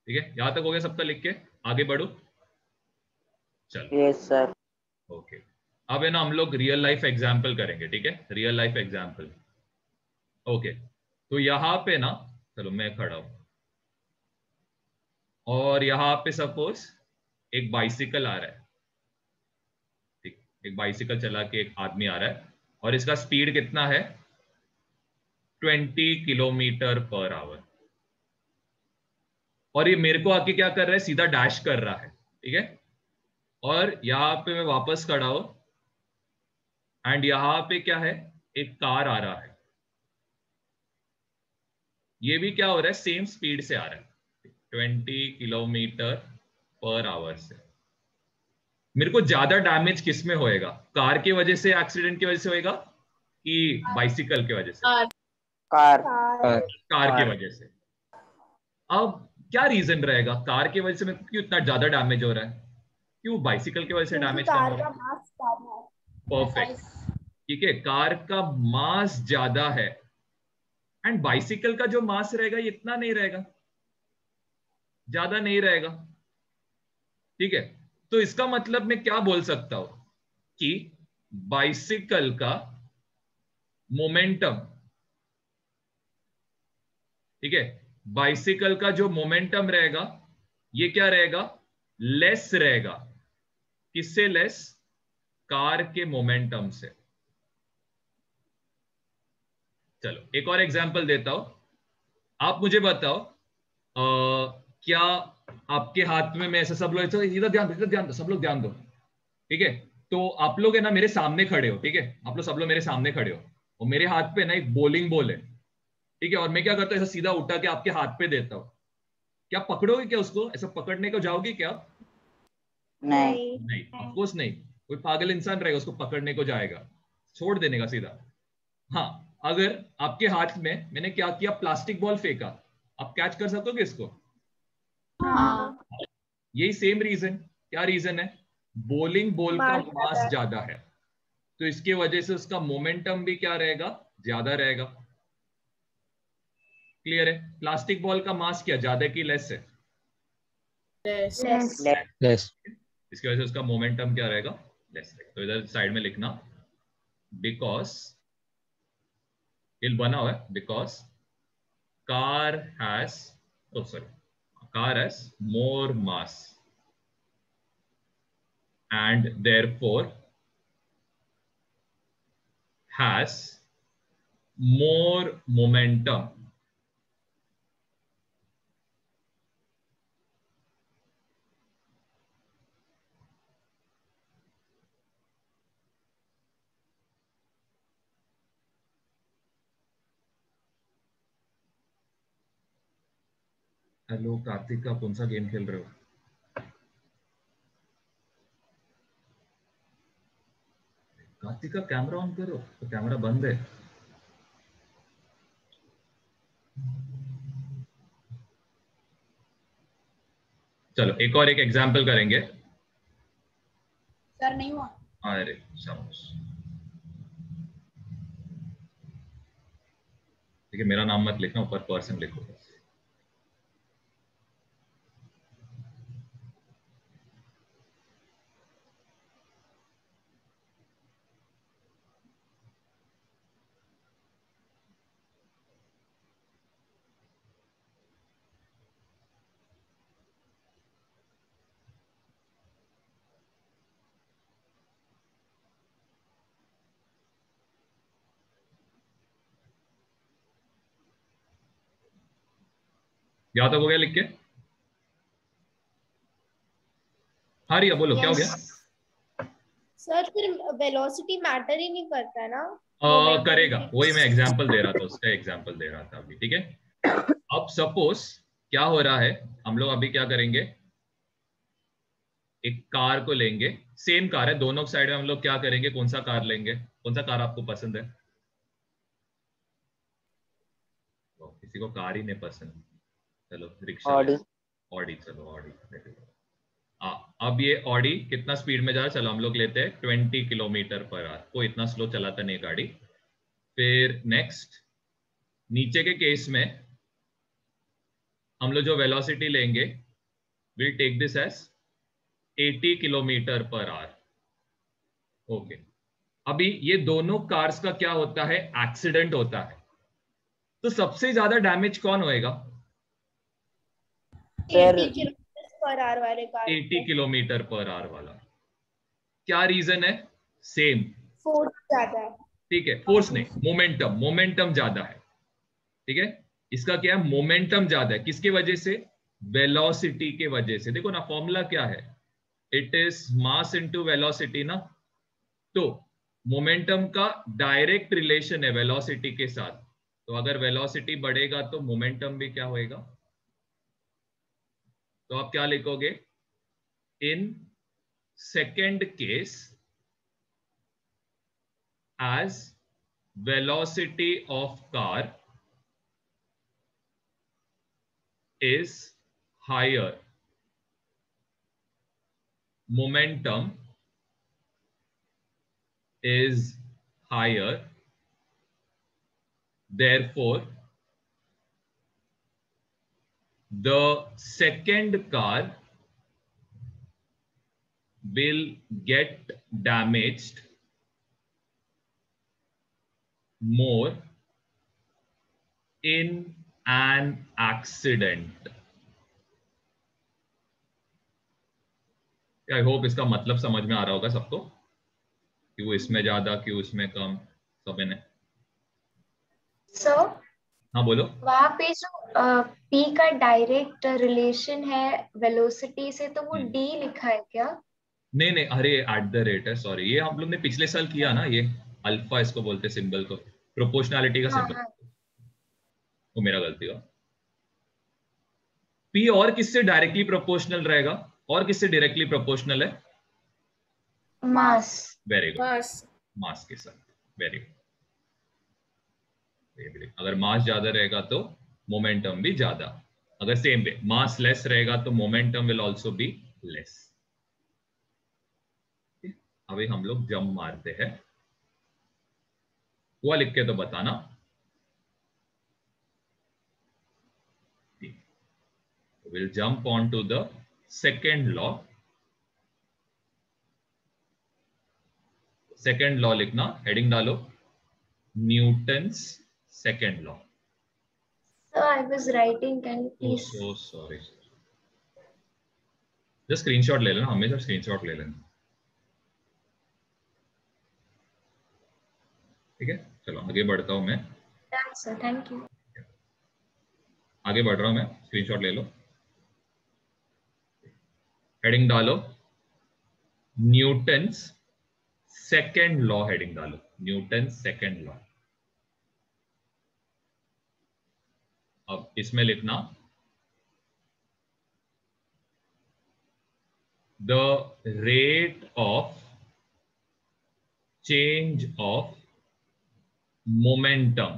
ठीक है, यहां तक हो गया सबका, लिख के आगे बढ़ो। चलो यस सर। ओके, अब है ना हम लोग रियल लाइफ एग्जाम्पल करेंगे, ठीक है, रियल लाइफ एग्जाम्पल। ओके, तो यहां पे ना, चलो मैं खड़ा हूं और यहां पे सपोज एक बाइसिकल आ रहा है, ठीक, एक बाइसिकल चला के एक आदमी आ रहा है और इसका स्पीड कितना है, 20 किलोमीटर पर आवर। और ये मेरे को आके क्या कर रहा है, सीधा डैश कर रहा है, ठीक है। और यहां पे मैं वापस खड़ा हूं एंड यहां पे क्या है, एक कार आ रहा है, ये भी क्या हो रहा है, सेम स्पीड से आ रहा है, 20 किलोमीटर पर आवर से। मेरे को ज्यादा डैमेज किस में होएगा, कार की वजह से, एक्सीडेंट की वजह से होएगा कि बाइसिकल की वजह से? कार। कार की वजह से। अब क्या रीजन रहेगा, कार की वजह से मेरे को क्यों इतना ज्यादा डैमेज हो रहा है, क्यों बाइसिकल की वजह से डैमेज कम हो रहा है? परफेक्ट, ठीक है, कार का मास ज्यादा है एंड बाइसिकल का जो मास रहेगा ये इतना नहीं रहेगा, ज्यादा नहीं रहेगा, ठीक है। तो इसका मतलब मैं क्या बोल सकता हूं कि बाइसिकल का मोमेंटम, ठीक है, बाइसिकल का जो मोमेंटम रहेगा ये क्या रहेगा, लेस रहेगा। किससे लेस, कार के मोमेंटम से। चलो एक और एग्जांपल देता हूं, आप मुझे बताओ क्या आपके हाथ में, मैं ऐसा, सब लोग इधर ध्यान दो, इधर ध्यान दो, सब लोग ध्यान दो, ठीक है। तो आप लोग है ना मेरे सामने खड़े हो, ठीक है, आप लोग सब लोग मेरे सामने खड़े हो और मेरे हाथ पे ना एक बॉलिंग बॉल है, ठीक है, और मैं क्या करता हूँ, ऐसा सीधा उठा के आपके हाथ पे देता हूँ। क्या पकड़ोगे क्या उसको, ऐसा पकड़ने को जाओगे क्या? नहीं। नहीं, ऑफकोर्स नहीं, कोई पागल इंसान रहेगा उसको पकड़ने को जाएगा, छोड़ देने का सीधा। हाँ, अगर आपके हाथ में मैंने क्या किया, प्लास्टिक बॉल फेंका, आप कैच कर सकोगे इसको? हाँ। यही सेम रीजन, क्या रीजन है, बॉलिंग बॉल का मास ज्यादा है, तो इसके वजह से उसका मोमेंटम भी क्या रहेगा, ज्यादा रहेगा। क्लियर है, प्लास्टिक बॉल का मास क्या ज्यादा की लेस है? लेस। इसकी वजह से उसका मोमेंटम क्या रहेगा, लेस रहेगा। तो इधर साइड में लिखना, बिकॉज, ये बना हुआ है, because car has, oh sorry, car has more mass and therefore has more momentum. Hello Kartik, आप कौन सा गेम खेल रहे हो? कार्तिक का कैमरा ऑन करो, तो कैमरा बंद है। चलो एक एग्जांपल करेंगे। सर नहीं हुआ। अरे शाबाश, ठीक है, मेरा नाम मत लिखना, ऊपर पर्सन लिखो। यहाँ तक हो गया लिख के? हाँ रिया बोलो, क्या हो गया? सर फिर वेलोसिटी मैटर ही नहीं करता है ना? करेगा, वही मैं एग्जांपल दे रहा था, उसका एग्जांपल दे रहा था अभी, ठीक है। अब सपोज क्या हो रहा है, हम लोग अभी क्या करेंगे, एक कार को लेंगे, सेम कार है, दोनों साइड में हम लोग क्या करेंगे, कौन सा कार लेंगे, कौन सा कार आपको पसंद है? तो किसी को कार ही नहीं पसंद, चलो रिक्शा ले, ऑडी। ऑडी, चलो ऑडी। अब ये ऑडी कितना स्पीड में जा रहा है, चलो हम लोग लेते हैं 20 किलोमीटर पर आवर, कोई इतना स्लो चलाता नहीं गाड़ी। फिर नेक्स्ट, नीचे के केस में हम लोग जो वेलोसिटी लेंगे will take this as 80 kilometre per hour. Okay, अभी ये दोनों कार्स का क्या होता है, एक्सीडेंट होता है, तो सबसे ज्यादा डैमेज कौन होएगा? 80 किलोमीटर पर आवर वाले कार 80 किलोमीटर पर आवर वाला। क्या रीजन है? सेम, फोर्स ज्यादा है। ठीक है, फोर्स नहीं, मोमेंटम, मोमेंटम ज्यादा है, ठीक है। इसका क्या है, मोमेंटम ज्यादा है, किसकी वजह से? वेलोसिटी के वजह से। देखो ना फॉर्मूला क्या है, it is mass into velocity ना। तो मोमेंटम का डायरेक्ट रिलेशन है वेलोसिटी के साथ, तो अगर वेलोसिटी बढ़ेगा तो मोमेंटम भी क्या होएगा? तो आप क्या लिखोगे? In second case as velocity of car is higher, momentum is higher, therefore the second car will get damaged more in an accident। I hope इसका मतलब समझ में आ रहा होगा सबको, क्यों इसमें ज्यादा क्यों इसमें कम, सब इन्हें। सर हाँ बोलो। वहां पे जो पी का डायरेक्ट रिलेशन है वेलोसिटी से, तो वो डी लिखा है क्या? नहीं नहीं, अरे एट द रेट है, सॉरी, ये हम लोग ने पिछले साल किया ना, ये अल्फा इसको बोलते सिंबल को, प्रोपोर्शनैलिटी का हाँ सिंबल। हाँ। वो मेरा गलती हुआ। पी और किससे डायरेक्टली प्रोपोर्शनल रहेगा, और किससे डायरेक्टली प्रोपोर्शनल है? मास। वेरी गुड, बस मास के साथ। Very good. अगर मास ज्यादा रहेगा तो मोमेंटम भी ज्यादा, अगर सेम वे मास लेस रहेगा तो momentum will also be less. अभी हम लोग जंप मारते हैं, हुआ लिख के तो बताना। We'll jump on to the second law। Second law लिखना, हेडिंग डालो Newton's second law. Sir I was writing, can you oh please? So sorry, just screenshot ले लेना, हमेशा स्क्रीनशॉट ले लेना, ठीक है। चलो आगे बढ़ता हूं मैं, सर थैंक यू। आगे बढ़ रहा हूं मैं, स्क्रीनशॉट ले लो, हेडिंग डालो न्यूटन्स सेकेंड लॉ, हेडिंग डालो न्यूटन्स सेकेंड लॉ। अब इसमें लिखना the rate of change of momentum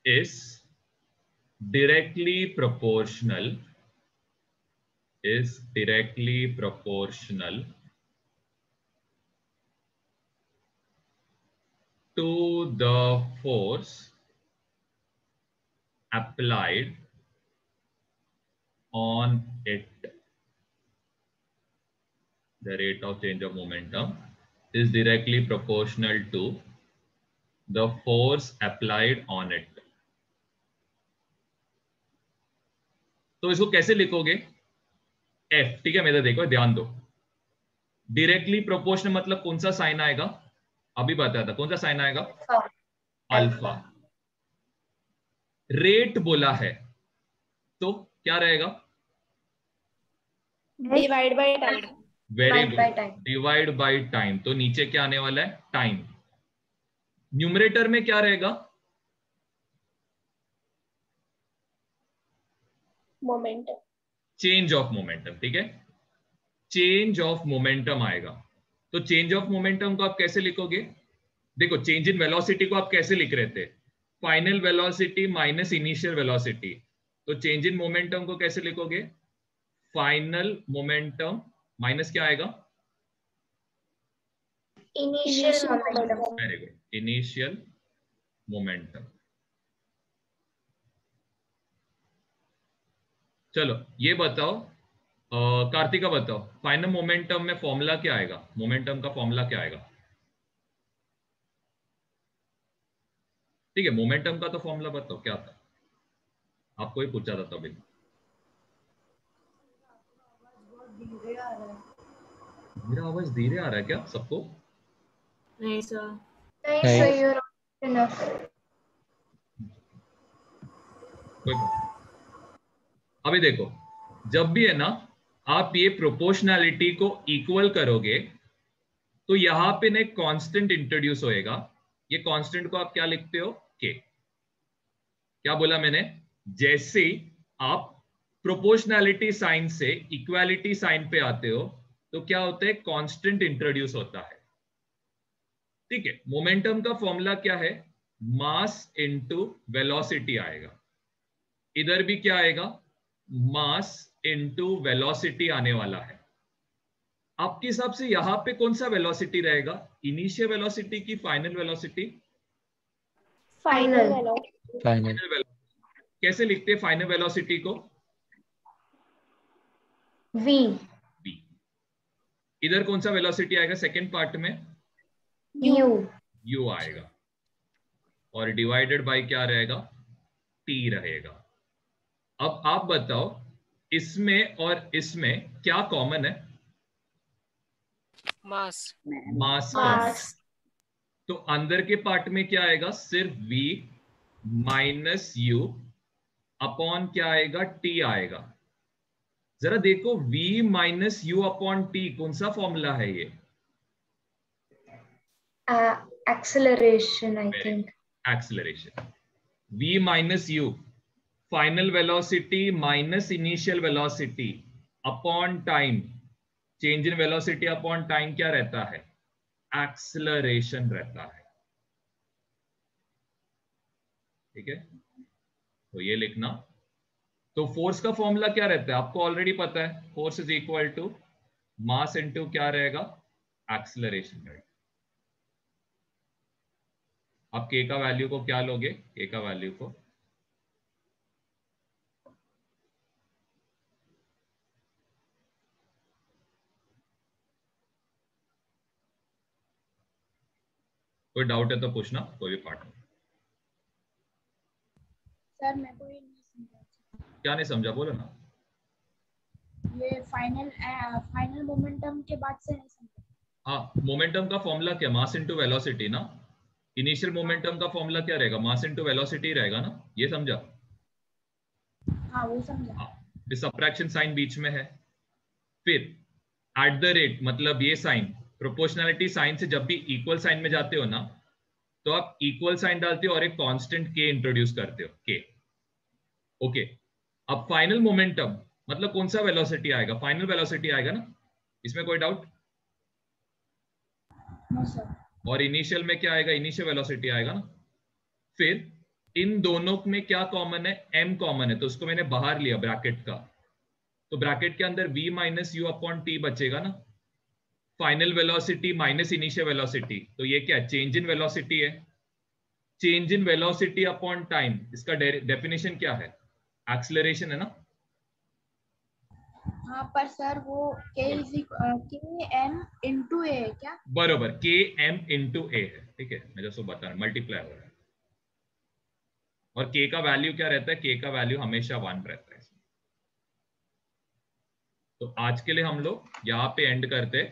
is directly proportional to the force applied on it। The rate of change of momentum is directly proportional to the force applied on it। तो इसको कैसे लिखोगे? F, ठीक है, मेरा देखो ध्यान दो, डायरेक्टली प्रोपोर्शनल मतलब कौन सा साइन आएगा? अभी बताया था, कौन सा साइन आएगा? अल्फा। रेट बोला है तो क्या रहेगा? Divide by time. Very good, divide by time. तो नीचे क्या आने वाला है? टाइम। न्यूमरेटर में क्या रहेगा? मोमेंटम। चेंज ऑफ मोमेंटम, ठीक है, चेंज ऑफ मोमेंटम आएगा। तो चेंज ऑफ मोमेंटम को आप कैसे लिखोगे? देखो चेंज इन वेलोसिटी को आप कैसे लिख रहे थे? Final velocity minus initial velocity. तो चेंज इन मोमेंटम को कैसे लिखोगे? फाइनल मोमेंटम माइनस क्या आएगा? Initial momentum. Very good, initial momentum. चलो ये बताओ, कार्तिका बताओ, फाइनल मोमेंटम में फॉर्मूला क्या आएगा? मोमेंटम का फॉर्मूला क्या आएगा? ठीक है, मोमेंटम का तो फॉर्मूला बताओ क्या था, आपको ही पूछा था तभी। मेरा आवाज धीरे आ रहा है क्या सबको? नहीं सर। नहीं नहीं। Sir, you're enough. कोई बात। अभी देखो, जब भी है ना आप ये प्रोपोर्शनैलिटी को इक्वल करोगे तो यहां पे ना एक कांस्टेंट इंट्रोड्यूस होएगा। ये कांस्टेंट को आप क्या लिखते हो? के। क्या बोला मैंने? जैसे आप प्रोपोर्शनैलिटी साइन से इक्वालिटी साइन पे आते हो तो क्या होता है? कांस्टेंट इंट्रोड्यूस होता है। ठीक है, मोमेंटम का फॉर्मूला क्या है? मास इनटू वेलोसिटी आएगा। इधर भी क्या आएगा? मास इनटू वेलोसिटी आने वाला है। आपके हिसाब से यहां पे कौन सा वेलोसिटी रहेगा? इनिशियल वेलोसिटी की फाइनल वेलोसिटी? फाइनल। फाइनल। कैसे लिखते हैं फाइनल वेलोसिटी को? v। v। इधर कौन सा वेलोसिटी आएगा सेकंड पार्ट में? u। u आएगा, और डिवाइडेड बाय क्या रहेगा? t रहेगा। अब आप बताओ, इसमें और इसमें क्या कॉमन है? मास। मास कॉमन। मास। तो अंदर के पार्ट में क्या आएगा? सिर्फ v माइनस u अपॉन क्या आएगा? t आएगा। जरा देखो, v minus you upon t कौन सा फॉर्मूला है ये? Acceleration I think. Acceleration. v minus you, final velocity minus initial velocity upon time, change in velocity upon time क्या रहता है? एक्सेलरेशन रहता है। ठीक है, तो ये लिखना। तो फोर्स का फॉर्मूला क्या रहता है? आपको ऑलरेडी पता है, force is equal to mass into क्या रहेगा? एक्सेलरेशन रहेगा। आप के का वैल्यू को क्या लोगे? के का वैल्यू को कोई डाउट है तो पूछना, कोई भी पार्ट में। सर मैं को ये नहीं समझा। क्या नहीं समझा? बोलो ना। ये फाइनल मोमेंटम के बाद से नहीं समझा। हाँ, मोमेंटम का फॉर्मूला क्या? मास इनटू वेलोसिटी ना। इनिशियल मोमेंटम का फॉर्मूला क्या रहेगा? मास इनटू वेलोसिटी रहेगा ना। ये समझा? हाँ वो समझा। हाँ, सबट्रैक्शन साइन बीच में है। फिर एट द रेट, मतलब ये साइन प्रोपोर्शनैलिटी साइन से जब भी इक्वल साइन में जाते हो ना, तो आप इक्वल साइन डालते हो और एक कांस्टेंट के इंट्रोड्यूस करते हो, के। ओके, अब फाइनल मोमेंटम मतलब कौन सा वेलोसिटी आएगा? फाइनल वेलोसिटी आएगा ना, इसमें कोई डाउट? No sir. और इनिशियल में क्या आएगा? इनिशियल वेलोसिटी आएगा ना। फिर इन दोनों में क्या कॉमन है? m कॉमन है, तो उसको मैंने बाहर लिया ब्रैकेट का। तो ब्रैकेट के अंदर v minus you upon T बचेगा ना। Final velocity minus initial velocity, तो ये क्या? चेंज इन वेलोसिटी है। Change in velocity upon time, इसका डेफिनेशन क्या है? एक्सेलरेशन है ना। हाँ पर सर वो k m into a है क्या? बरोबर, के एम इंटू ए है। ठीक है, मैं जैसे बता रहा हूं, मल्टीप्लाई हो रहा है। और के का वैल्यू क्या रहता है? के का वैल्यू हमेशा 1 रहता है। तो आज के लिए हम लोग यहाँ पे एंड करते,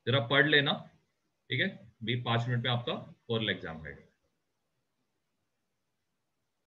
जरा पढ़ लेना। ठीक है, भी 5 मिनट में आपका ओरल एग्जाम है।